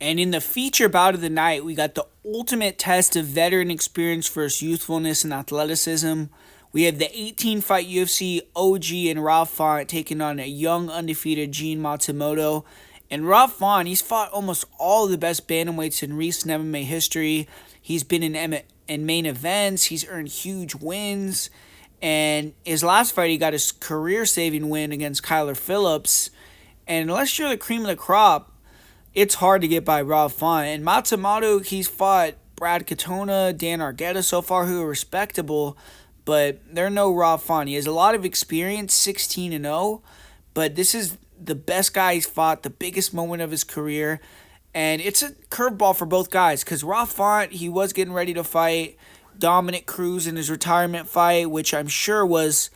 And in the feature bout of the night, we got the ultimate test of veteran experience versus youthfulness and athleticism. We have the 18 fight UFC OG and Rob Font taking on a young undefeated Gene Matsumoto. And Rob Font, he's fought almost all of the best bantamweights in recent MMA history. He's been in main events, he's earned huge wins. And his last fight, he got his career saving win against Kyler Phillips. And unless you're the cream of the crop, it's hard to get by Rob Font. And Matsumoto, he's fought Brad Katona, Dan Argueta so far, who are respectable, but they're no Rob Font. He has a lot of experience, 16-0, but this is the best guy he's fought, the biggest moment of his career. And it's a curveball for both guys because Rob Font, he was getting ready to fight Dominic Cruz in his retirement fight, which I'm sure was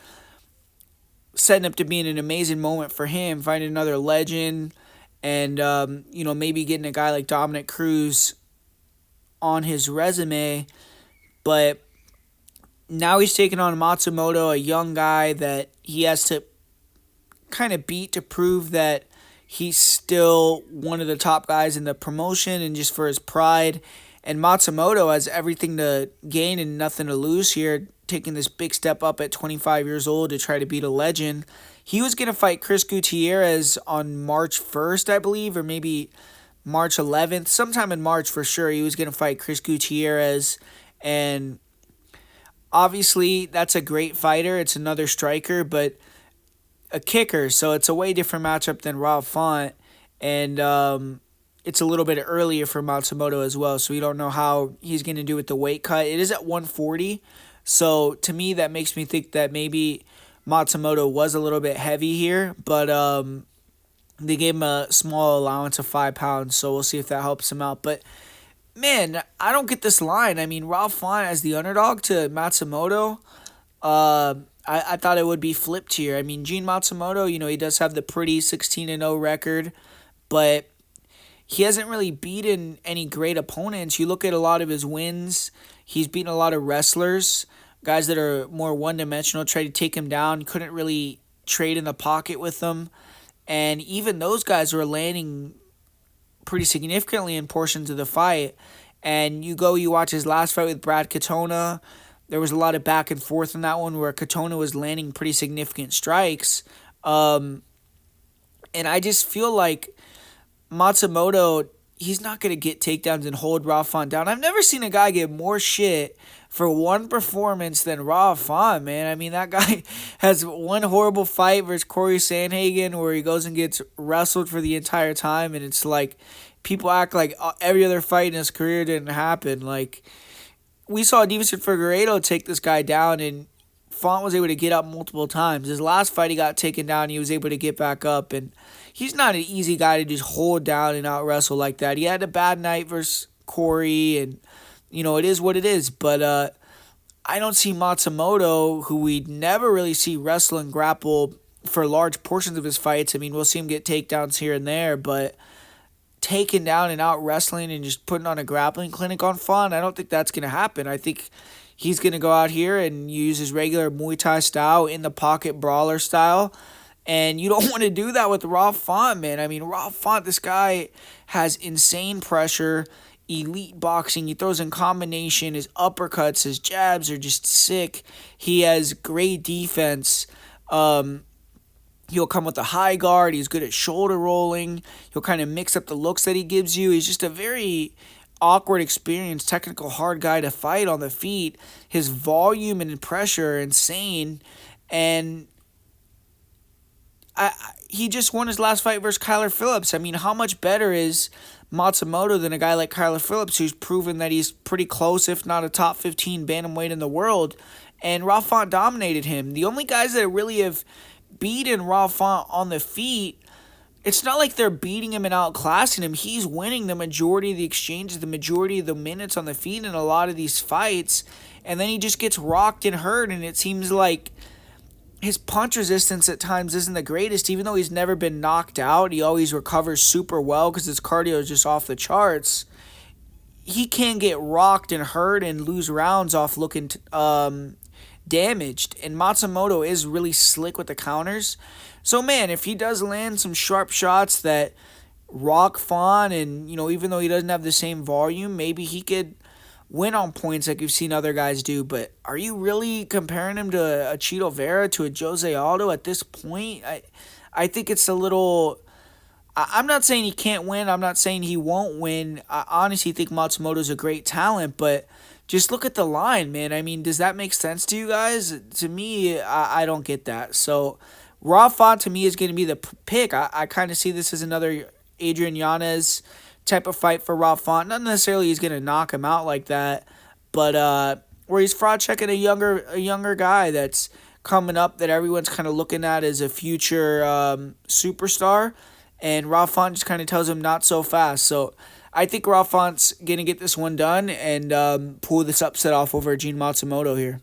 setting up to be an amazing moment for him, finding another legend and, maybe getting a guy like Dominic Cruz on his resume. But now he's taking on Matsumoto, a young guy that he has to kind of beat to prove that he's still one of the top guys in the promotion and just for his pride. And Matsumoto has everything to gain and nothing to lose here, taking this big step up at 25 years old to try to beat a legend. He was going to fight Chris Gutierrez on March 1st, I believe, or maybe March 11th. Sometime in March for sure, he was going to fight Chris Gutierrez. And obviously, that's a great fighter. It's another striker, but a kicker. So it's a way different matchup than Rob Font. And it's a little bit earlier for Matsumoto as well. So we don't know how he's going to do with the weight cut. It is at 140. So to me, that makes me think that maybe Matsumoto was a little bit heavy here, but they gave him a small allowance of 5 pounds, so we'll see if that helps him out. But man, I don't get this line. I mean, Rob Font as the underdog to Matsumoto. I thought it would be flipped here. I mean, Gene Matsumoto, he does have the pretty 16-0 record, but he hasn't really beaten any great opponents. You look at a lot of his wins, he's beaten a lot of wrestlers, guys that are more one-dimensional, tried to take him down, couldn't really trade in the pocket with them. And even those guys were landing pretty significantly in portions of the fight. And you watch his last fight with Brad Katona. There was a lot of back and forth in that one where Katona was landing pretty significant strikes. And I just feel like Matsumoto, he's not going to get takedowns and hold Rob Font down. I've never seen a guy get more shit for one performance than Rob Font, man. I mean, that guy has one horrible fight versus Corey Sandhagen where he goes and gets wrestled for the entire time, and it's like people act like every other fight in his career didn't happen. Like, we saw Deiveson Figueiredo take this guy down, and Font was able to get up multiple times. His last fight, he got taken down, he was able to get back up, and he's not an easy guy to just hold down and out-wrestle like that. He had a bad night versus Corey, and, it is what it is. But I don't see Matsumoto, who we never really see wrestle and grapple for large portions of his fights. I mean, we'll see him get takedowns here and there, but taking down and out-wrestling and just putting on a grappling clinic on Font, I don't think that's going to happen. I think he's going to go out here and use his regular Muay Thai style, in the pocket brawler style. And you don't want to do that with Rob Font, man. I mean, Rob Font, this guy has insane pressure, elite boxing. He throws in combination. His uppercuts, his jabs are just sick. He has great defense. He'll come with a high guard. He's good at shoulder rolling. He'll kind of mix up the looks that he gives you. He's just a very awkward experience, technical, hard guy to fight on the feet. His volume and pressure are insane. And he just won his last fight versus Kyler Phillips. I mean, how much better is Matsumoto than a guy like Kyler Phillips, who's proven that he's pretty close, if not a top 15 bantamweight in the world? And Rob Font dominated him. The only guys that really have beaten Rob Font on the feet, it's not like they're beating him and outclassing him. He's winning the majority of the exchanges, the majority of the minutes on the feet in a lot of these fights. And then he just gets rocked and hurt, and it seems like his punch resistance at times isn't the greatest. Even though he's never been knocked out, he always recovers super well because his cardio is just off the charts. He can get rocked and hurt and lose rounds off looking damaged. And Matsumoto is really slick with the counters. So, man, if he does land some sharp shots that Rock Fawn, and even though he doesn't have the same volume, maybe he could win on points like you've seen other guys do. But are you really comparing him to a Cheeto Vera, to a Jose Aldo at this point? I think it's a little. I'm not saying he can't win. I'm not saying he won't win. I honestly think Matsumoto's a great talent, but just look at the line, man. I mean, does that make sense to you guys? To me, I don't get that. So, Rafa to me is going to be the pick. I kind of see this as another Adrian Yanez type of fight for Rafa. Not necessarily he's going to knock him out like that, but where he's fraud checking a younger guy that's coming up that everyone's kind of looking at as a future superstar, and Rafa just kind of tells him not so fast. So I think Rafon's going to get this one done and pull this upset off over Gene Matsumoto here.